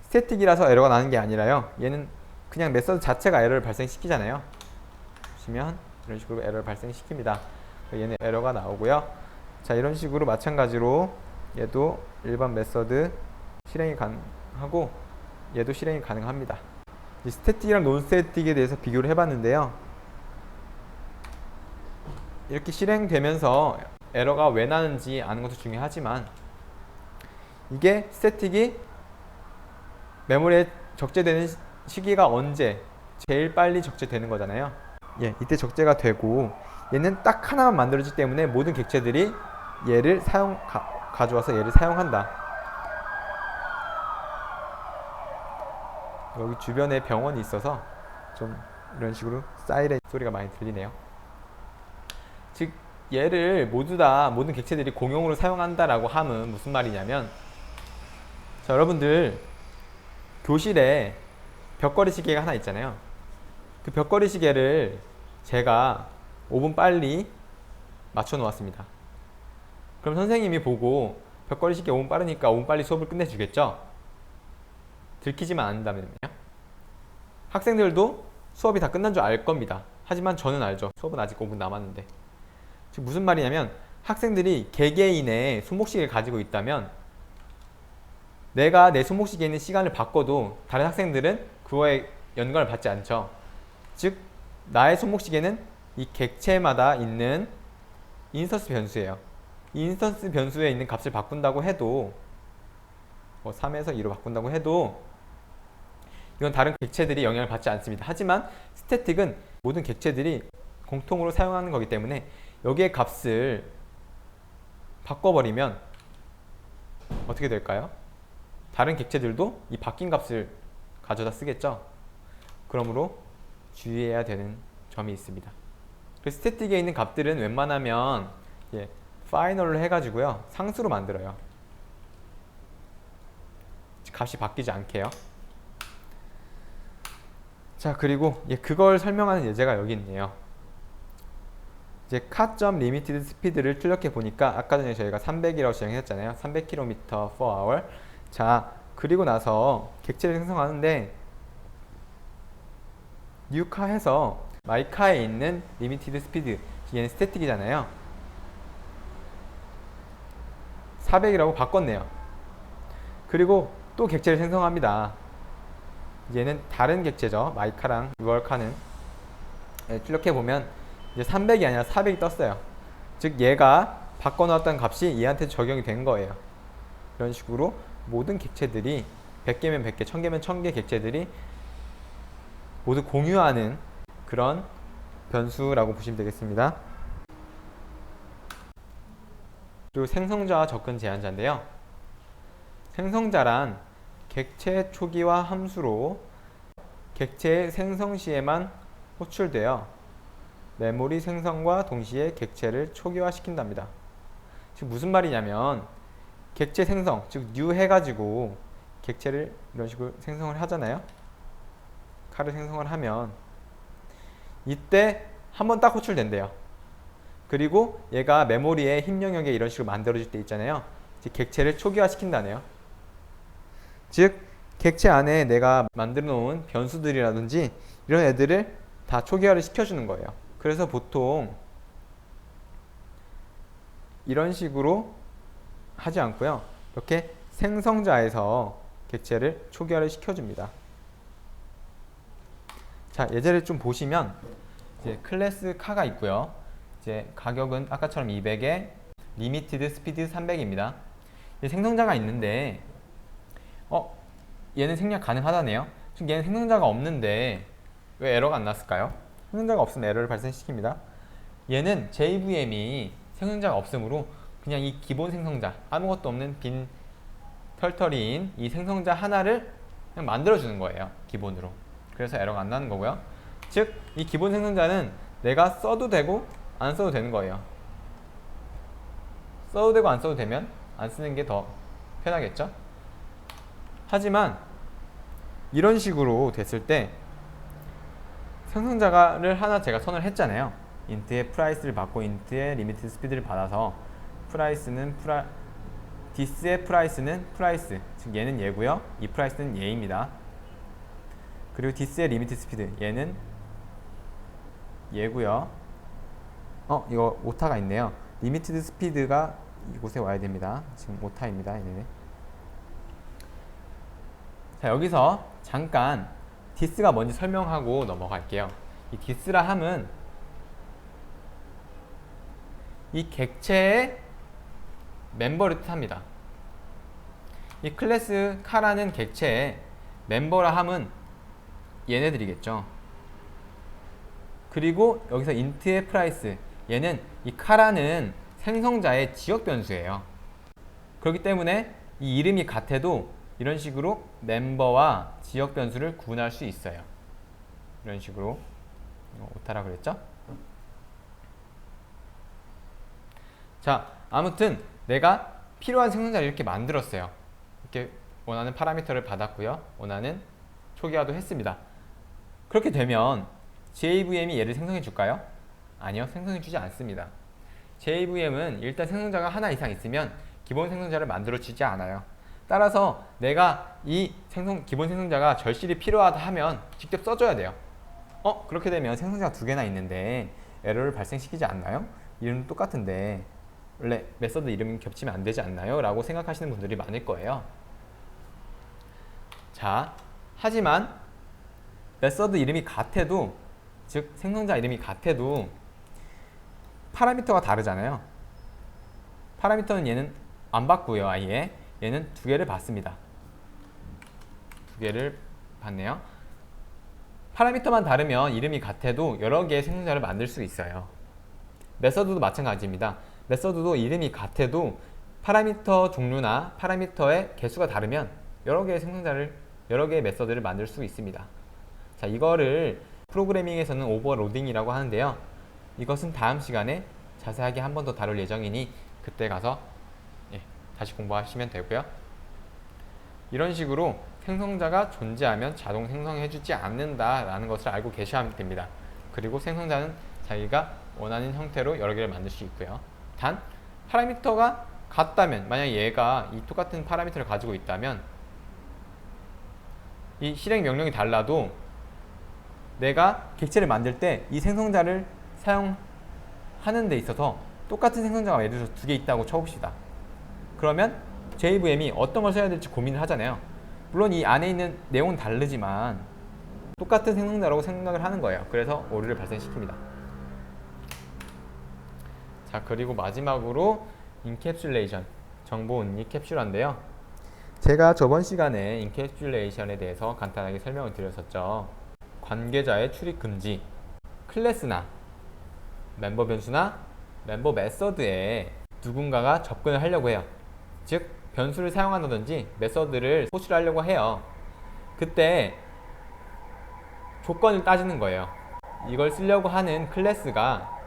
스태틱이라서 에러가 나는 게 아니라요. 얘는 그냥 메서드 자체가 에러를 발생시키잖아요. 보시면 이런 식으로 에러를 발생시킵니다. 얘는 에러가 나오고요. 자, 이런 식으로 마찬가지로 얘도 일반 메서드 실행이 가능하고 얘도 실행이 가능합니다. 스태틱이랑 논스태틱에 대해서 비교를 해봤는데요. 이렇게 실행되면서 에러가 왜 나는지 아는 것도 중요하지만 이게 스태틱이 메모리에 적재되는 시기가 언제 제일 빨리 적재되는 거잖아요. 예, 이때 적재가 되고 얘는 딱 하나만 만들어지기 때문에 모든 객체들이 얘를 가져와서 얘를 사용한다. 여기 주변에 병원이 있어서 좀 이런 식으로 사이렌 소리가 많이 들리네요. 즉 얘를 모든 객체들이 공용으로 사용한다라고 함은 무슨 말이냐면, 자, 여러분들 교실에 벽걸이 시계가 하나 있잖아요. 그 벽걸이 시계를 제가 5분 빨리 맞춰 놓았습니다. 그럼 선생님이 보고 벽걸이 시계 5분 빠르니까 5분 빨리 수업을 끝내주겠죠? 들키지만 않는다면요. 학생들도 수업이 다 끝난 줄 알 겁니다. 하지만 저는 알죠. 수업은 아직 5분 남았는데. 즉 무슨 말이냐면, 학생들이 개개인의 손목시계를 가지고 있다면 내가 내 손목시계에 있는 시간을 바꿔도 다른 학생들은 그거에 연관을 받지 않죠. 즉 나의 손목시계는 이 객체마다 있는 인스턴스 변수예요. 이 인스턴스 변수에 있는 값을 바꾼다고 해도 3에서 2로 바꾼다고 해도 이건 다른 객체들이 영향을 받지 않습니다. 하지만 스태틱은 모든 객체들이 공통으로 사용하는 거기 때문에 여기에 값을 바꿔버리면 어떻게 될까요? 다른 객체들도 이 바뀐 값을 가져다 쓰겠죠. 그러므로 주의해야 되는 점이 있습니다. 그래서 스태틱에 있는 값들은 웬만하면 파이널로 해가지고요, 상수로 만들어요. 값이 바뀌지 않게요. 자, 그리고 그걸 설명하는 예제가 여기 있네요. 이제 cat.limited speed를 출력해 보니까 아까 전에 저희가 300이라고 지정했잖아요. 300km/h. 자, 그리고 나서 객체를 생성하는데 뉴카해서 마이카에 있는 리미티드 스피드, 얘는 스태틱이잖아요. 400이라고 바꿨네요. 그리고 또 객체를 생성합니다. 얘는 다른 객체죠. 마이카랑 유월카는 출력해보면 이제 300이 아니라 400이 떴어요. 즉 얘가 바꿔놓았던 값이 얘한테 적용이 된 거예요. 이런 식으로 모든 객체들이 100개면 100개, 1000개면 1000개 객체들이 모두 공유하는 그런 변수라고 보시면 되겠습니다. 그리고 생성자와 접근 제한자인데요. 생성자란 객체 초기화 함수로 객체의 생성 시에만 호출되어 메모리 생성과 동시에 객체를 초기화시킨답니다. 즉 무슨 말이냐면, 객체 생성, 즉 new 해가지고 객체를 이런 식으로 생성을 하잖아요. 칼을 생성을 하면 이때 한번 딱 호출된대요. 그리고 얘가 메모리의 힘 영역에 이런 식으로 만들어질 때 있잖아요. 즉 객체를 초기화시킨다네요. 즉 객체 안에 내가 만들어 놓은 변수들이라든지 이런 애들을 다 초기화를 시켜주는 거예요. 그래서 보통 이런 식으로 하지 않고요. 이렇게 생성자에서 객체를 초기화를 시켜줍니다. 자, 예제를 좀 보시면 이제 클래스 카가 있고요. 이제 가격은 아까처럼 200에 리미티드 스피드 300입니다. 생성자가 있는데 얘는 생략 가능하다네요. 지금 얘는 생성자가 없는데 왜 에러가 안 났을까요? 생성자가 없으면 에러를 발생시킵니다. 얘는 JVM이 생성자가 없으므로 그냥 이 기본 생성자, 아무것도 없는 빈 털털이인 이 생성자 하나를 그냥 만들어주는 거예요. 기본으로. 그래서 에러가 안 나는 거고요. 즉, 이 기본 생성자는 내가 써도 되고 안 써도 되는 거예요. 써도 되고 안 써도 되면 안 쓰는 게 더 편하겠죠? 하지만 이런 식으로 됐을 때 생성자를 하나 제가 선을 했잖아요. 인트의 프라이스를 받고 인트의 리미티드 스피드를 받아서 프라이스는 디스의 프라이스는 프라이스, 즉 얘는 얘고요. 이 프라이스는 얘입니다. 그리고 디스의 리미티드 스피드, 얘는 얘고요. 이거 오타가 있네요. 리미티드 스피드가 이곳에 와야 됩니다. 지금 오타입니다. 얘네. 자, 여기서 잠깐 디스가 뭔지 설명하고 넘어갈게요. 이 디스라 함은 이 객체의 멤버를 뜻합니다. 이 클래스 카라는 객체의 멤버라 함은 얘네들이겠죠. 그리고 여기서 인트의 프라이스, 얘는 이 카라는 생성자의 지역 변수예요. 그렇기 때문에 이 이름이 같아도 이런 식으로 멤버와 지역 변수를 구분할 수 있어요. 이런 식으로. 오타라 그랬죠? 자, 아무튼 내가 필요한 생성자를 이렇게 만들었어요. 이렇게 원하는 파라미터를 받았고요. 원하는 초기화도 했습니다. 그렇게 되면 JVM이 얘를 생성해 줄까요? 아니요, 생성해 주지 않습니다. JVM은 일단 생성자가 하나 이상 있으면 기본 생성자를 만들어 주지 않아요. 따라서 내가 이 기본 생성자가 절실히 필요하다 하면 직접 써줘야 돼요. 그렇게 되면 생성자가 두 개나 있는데 에러를 발생시키지 않나요? 이름은 똑같은데 원래 메서드 이름이 겹치면 안 되지 않나요? 라고 생각하시는 분들이 많을 거예요. 자, 하지만 메서드 이름이 같아도, 즉 생성자 이름이 같아도 파라미터가 다르잖아요. 파라미터는 얘는 안 받고요. 아예 얘는 두 개를 받습니다. 두 개를 받네요. 파라미터만 다르면 이름이 같아도 여러 개의 생성자를 만들 수 있어요. 메서드도 마찬가지입니다. 메서드도 이름이 같아도 파라미터 종류나 파라미터의 개수가 다르면 여러 개의 여러 개의 메서드를 만들 수 있습니다. 자, 이거를 프로그래밍에서는 오버로딩이라고 하는데요. 이것은 다음 시간에 자세하게 한 번 더 다룰 예정이니 그때 가서 다시 공부하시면 되고요. 이런 식으로 생성자가 존재하면 자동 생성해주지 않는다라는 것을 알고 계셔야 됩니다. 그리고 생성자는 자기가 원하는 형태로 여러 개를 만들 수 있고요. 단 파라미터가 같다면, 만약 얘가 이 똑같은 파라미터를 가지고 있다면 이 실행 명령이 달라도 내가 객체를 만들 때 이 생성자를 사용하는 데 있어서 똑같은 생성자가 예를 들어서 두 개 있다고 쳐봅시다. 그러면 JVM이 어떤 걸 써야 될지 고민을 하잖아요. 물론 이 안에 있는 내용은 다르지만 똑같은 생성자라고 생각을 하는 거예요. 그래서 오류를 발생시킵니다. 자, 그리고 마지막으로 인캡슐레이션, 정보 은닉 캡슐화인데요. 제가 저번 시간에 인캡슐레이션에 대해서 간단하게 설명을 드렸었죠. 관계자의 출입 금지, 클래스나 멤버 변수나 멤버 메서드에 누군가가 접근을 하려고 해요. 즉 변수를 사용한다든지 메서드를 호출하려고 해요. 그때 조건을 따지는 거예요. 이걸 쓰려고 하는 클래스가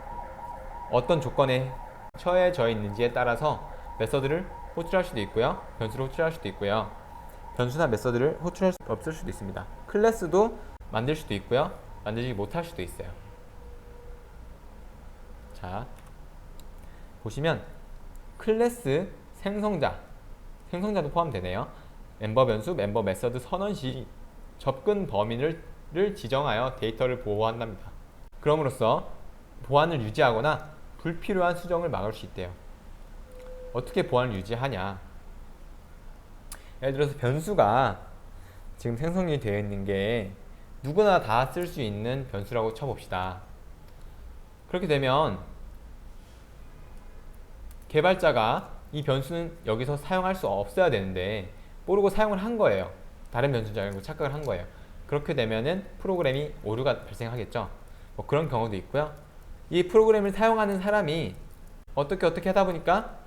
어떤 조건에 처해져 있는지에 따라서 메서드를 호출할 수도 있고요, 변수를 호출할 수도 있고요, 변수나 메서드를 호출할 수 없을 수도 있습니다. 클래스도 만들 수도 있고요, 만들지 못할 수도 있어요. 자, 보시면 클래스 생성자도 포함되네요. 멤버 변수, 멤버 메서드 선언 시 접근 범위를 지정하여 데이터를 보호한답니다. 그럼으로써 보안을 유지하거나 불필요한 수정을 막을 수 있대요. 어떻게 보안을 유지하냐? 예를 들어서 변수가 지금 생성이 되어 있는 게 누구나 다 쓸 수 있는 변수라고 쳐봅시다. 그렇게 되면 개발자가 이 변수는 여기서 사용할 수 없어야 되는데 모르고 사용을 한 거예요. 다른 변수인 줄 알고 착각을 한 거예요. 그렇게 되면은 프로그램이 오류가 발생하겠죠. 뭐 그런 경우도 있고요. 이 프로그램을 사용하는 사람이 어떻게 하다 보니까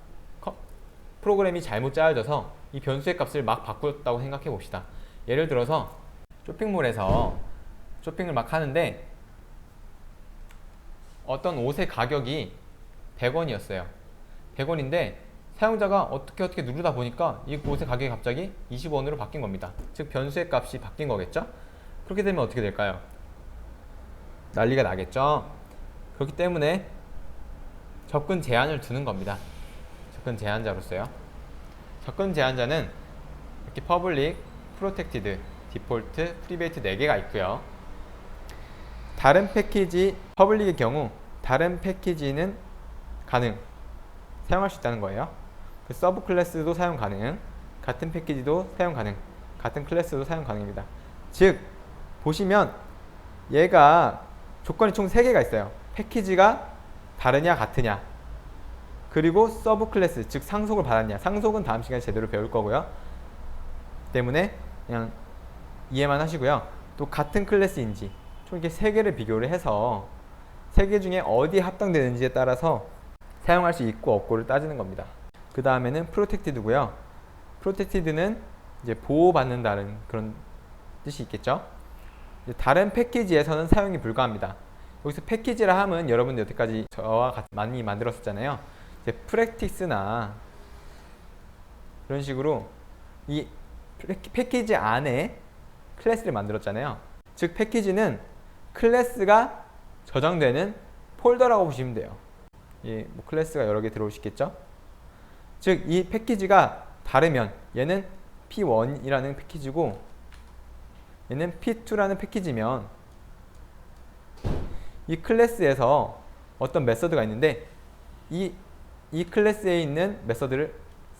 프로그램이 잘못 짜여져서 이 변수의 값을 막 바꿨다고 생각해 봅시다. 예를 들어서 쇼핑몰에서 쇼핑을 막 하는데 어떤 옷의 가격이 100원이었어요. 100원인데 사용자가 어떻게 누르다 보니까 이 옷의 가격이 갑자기 20원으로 바뀐 겁니다. 즉 변수의 값이 바뀐 거겠죠? 그렇게 되면 어떻게 될까요? 난리가 나겠죠? 그렇기 때문에 접근 제한을 두는 겁니다. 접근 제한자로서요. 접근 제한자는 이렇게 퍼블릭, 프로텍티드, 디폴트, 프리베이트 4개가 있고요. 다른 패키지, 퍼블릭의 경우 다른 패키지는 사용할 수 있다는 거예요. 그 서브 클래스도 사용 가능, 같은 패키지도 사용 가능, 같은 클래스도 사용 가능입니다. 즉 보시면 얘가 조건이 총 3개가 있어요. 패키지가 다르냐 같으냐, 그리고 서브 클래스, 즉 상속을 받았냐. 상속은 다음 시간에 제대로 배울 거고요. 때문에 그냥 이해만 하시고요. 또 같은 클래스인지 총 이렇게 3개를 비교를 해서 3개 중에 어디에 합당되는지에 따라서 사용할 수 있고 없고를 따지는 겁니다. 그 다음에는 프로텍티드고요. 프로텍티드는 이제 보호받는다는 그런 뜻이 있겠죠. 다른 패키지에서는 사용이 불가합니다. 여기서 패키지라 함은 여러분들 여태까지 저와 같이 많이 만들었었잖아요. 이제 프랙티스나 이런 식으로 이 패키지 안에 클래스를 만들었잖아요. 즉 패키지는 클래스가 저장되는 폴더라고 보시면 돼요. 뭐 클래스가 여러 개 들어올 수 있겠죠. 즉 이 패키지가 다르면 얘는 P1이라는 패키지고 얘는 P2라는 패키지면 이 클래스에서 어떤 메서드가 있는데 이 클래스에 있는 메서드를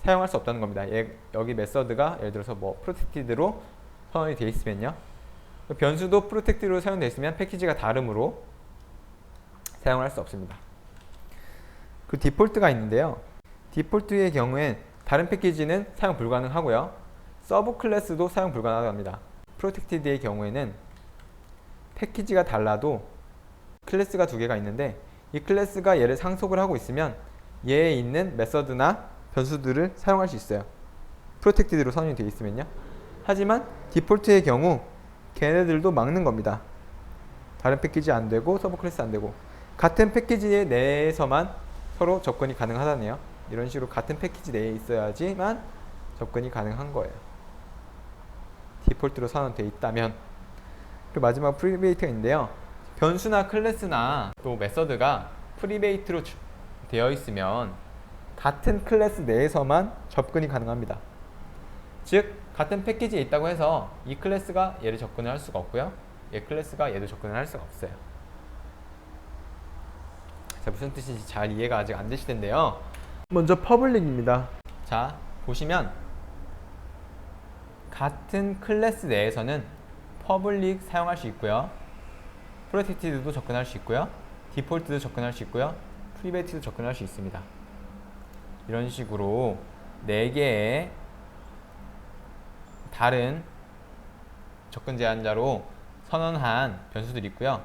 사용할 수 없다는 겁니다. 여기 메서드가 예를 들어서 뭐 프로텍티드로 선언이 되어 있으면요. 변수도 프로텍티드로 사용되어 있으면 패키지가 다르므로 사용할 수 없습니다. 그 디폴트가 있는데요. 디폴트의 경우엔 다른 패키지는 사용 불가능하고요. 서브 클래스도 사용 불가능합니다. 프로텍티드의 경우에는 패키지가 달라도 클래스가 2개가 있는데 이 클래스가 얘를 상속을 하고 있으면 얘에 있는 메서드나 변수들을 사용할 수 있어요. 프로텍티드로 선언이 되어 있으면요. 하지만 디폴트의 경우 걔네들도 막는 겁니다. 다른 패키지 안 되고 서브 클래스 안 되고 같은 패키지 내에서만 서로 접근이 가능하다네요. 이런 식으로 같은 패키지 내에 있어야지만 접근이 가능한 거예요. 디폴트로 선언되어 있다면. 그리고 마지막 프리베이트가 있는데요. 변수나 클래스나 또 메서드가 프리베이트로 되어 있으면 같은 클래스 내에서만 접근이 가능합니다. 즉 같은 패키지에 있다고 해서 이 클래스가 얘를 접근을 할 수가 없고요. 얘 클래스가 얘도 접근을 할 수가 없어요. 자, 무슨 뜻인지 잘 이해가 아직 안 되실 텐데요. 먼저 퍼블릭입니다. 자, 보시면 같은 클래스 내에서는 퍼블릭 사용할 수 있고요. 프로텍티드도 접근할 수 있고요. 디폴트도 접근할 수 있고요. 프리베이트도 접근할 수 있습니다. 이런 식으로 4개의 다른 접근 제한자로 선언한 변수들이 있고요.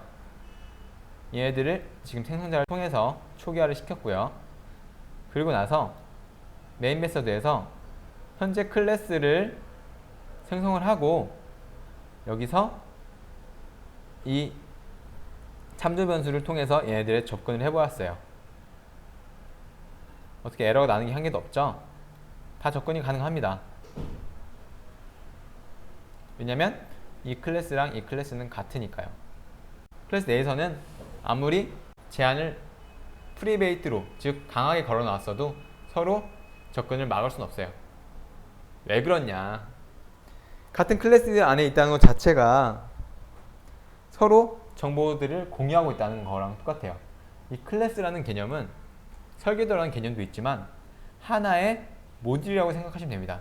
얘네들을 지금 생성자를 통해서 초기화를 시켰고요. 그리고 나서 메인 메서드에서 현재 클래스를 생성을 하고 여기서 이 참조 변수를 통해서 얘네들의 접근을 해보았어요. 어떻게 에러가 나는 게 한 개도 없죠? 다 접근이 가능합니다. 왜냐면 이 클래스랑 이 클래스는 같으니까요. 클래스 내에서는 아무리 제한을 프리베이트로, 즉 강하게 걸어 놨어도 서로 접근을 막을 수는 없어요. 왜 그러냐? 같은 클래스 안에 있다는 것 자체가 서로 정보들을 공유하고 있다는 거랑 똑같아요. 이 클래스라는 개념은 설계도라는 개념도 있지만 하나의 모듈이라고 생각하시면 됩니다.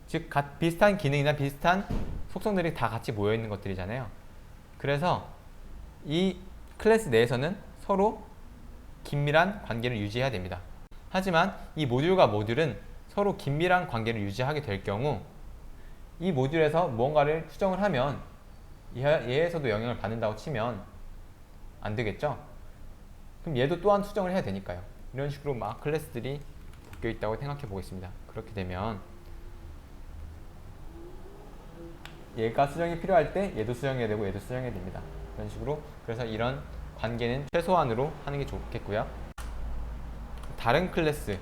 즉 비슷한 기능이나 비슷한 속성들이 다 같이 모여있는 것들이잖아요. 그래서 이 클래스 내에서는 서로 긴밀한 관계를 유지해야 됩니다. 하지만 이 모듈과 모듈은 서로 긴밀한 관계를 유지하게 될 경우 이 모듈에서 무언가를 수정을 하면 얘에서도 영향을 받는다고 치면 안 되겠죠? 그럼 얘도 또한 수정을 해야 되니까요. 이런 식으로 막 클래스들이 묶여 있다고 생각해 보겠습니다. 그렇게 되면 얘가 수정이 필요할 때 얘도 수정해야 되고 얘도 수정해야 됩니다. 이런 식으로. 그래서 이런 관계는 최소한으로 하는 게 좋겠고요. 다른 클래스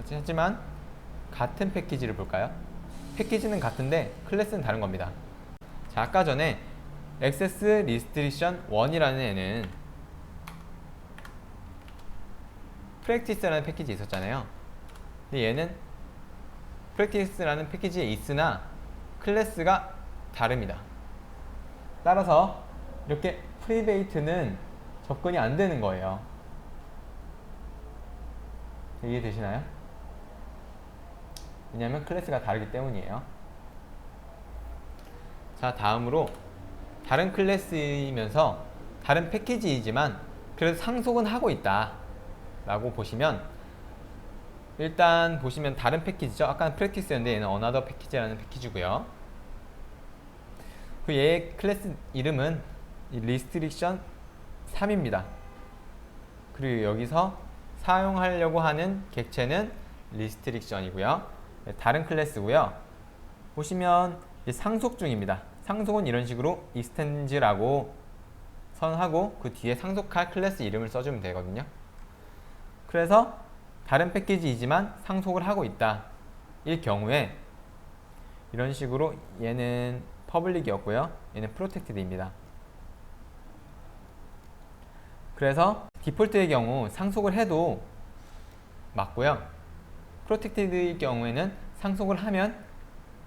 하지만 같은 패키지를 볼까요? 패키지는 같은데 클래스는 다른 겁니다. 자, 아까 전에 Access Restriction 1이라는 애는 Practice라는 패키지 있었잖아요. 근데 얘는 Practice라는 패키지에 있으나 클래스가 다릅니다. 따라서 이렇게 Private는 접근이 안 되는 거예요. 이해되시나요? 왜냐하면 클래스가 다르기 때문이에요. 자, 다음으로 다른 클래스이면서 다른 패키지이지만 그래도 상속은 하고 있다 라고 보시면, 일단 보시면 다른 패키지죠. 아까는 프랙티스였는데 얘는 another 패키지라는 패키지고요. 그 얘의 클래스 이름은 restriction 3입니다. 그리고 여기서 사용하려고 하는 객체는 restriction이고요. 다른 클래스고요. 보시면 상속 중입니다. 상속은 이런 식으로 extend라고 선하고 그 뒤에 상속할 클래스 이름을 써주면 되거든요. 그래서 다른 패키지이지만 상속을 하고 있다 일 경우에 이런 식으로 얘는 퍼블릭이었고요. 얘는 프로텍티드입니다. 그래서 디폴트의 경우 상속을 해도 맞고요. 프로텍티드의 경우에는 상속을 하면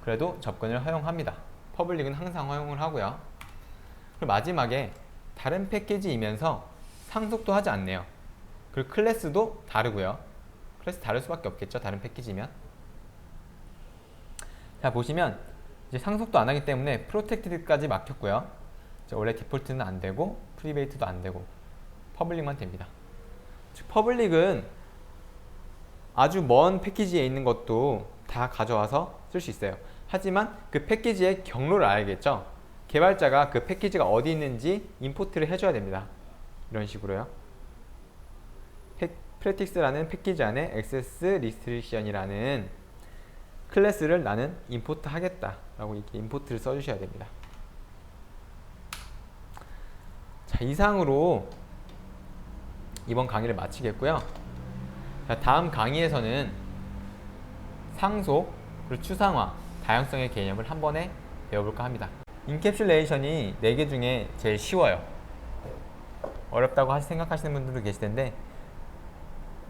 그래도 접근을 허용합니다. 퍼블릭은 항상 허용을 하고요. 그리고 마지막에 다른 패키지이면서 상속도 하지 않네요. 그리고 클래스도 다르고요. 클래스 다를 수밖에 없겠죠. 다른 패키지면. 자, 보시면 이제 상속도 안 하기 때문에 프로텍티드까지 막혔고요. 원래 디폴트는 안 되고 프리베이트도 안 되고 퍼블릭만 됩니다. 즉 퍼블릭은 아주 먼 패키지에 있는 것도 다 가져와서 쓸 수 있어요. 하지만 그 패키지의 경로를 알겠죠. 개발자가 그 패키지가 어디 있는지 임포트를 해줘야 됩니다. 이런 식으로요. 프랙티스라는 패키지 안에 Access Restriction이라는 클래스를 나는 임포트 하겠다 라고 이렇게 임포트를 써주셔야 됩니다. 자, 이상으로 이번 강의를 마치겠고요. 자, 다음 강의에서는 상속, 그리고 추상화, 다양성의 개념을 한 번에 배워볼까 합니다. 인캡슐레이션이 4개 중에 제일 쉬워요. 어렵다고 생각하시는 분들도 계실 텐데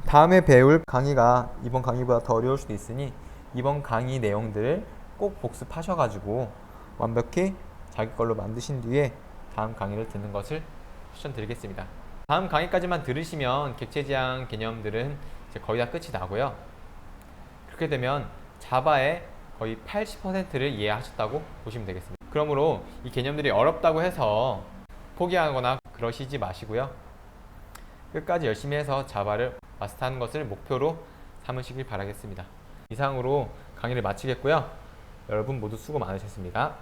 다음에 배울 강의가 이번 강의보다 더 어려울 수도 있으니 이번 강의 내용들을 꼭 복습하셔가지고 완벽히 자기 걸로 만드신 뒤에 다음 강의를 듣는 것을 추천드리겠습니다. 다음 강의까지만 들으시면 객체지향 개념들은 이제 거의 다 끝이 나고요. 그렇게 되면 자바의 거의 80%를 이해하셨다고 보시면 되겠습니다. 그러므로 이 개념들이 어렵다고 해서 포기하거나 그러시지 마시고요. 끝까지 열심히 해서 자바를 마스터하는 것을 목표로 삼으시길 바라겠습니다. 이상으로 강의를 마치겠고요. 여러분 모두 수고 많으셨습니다.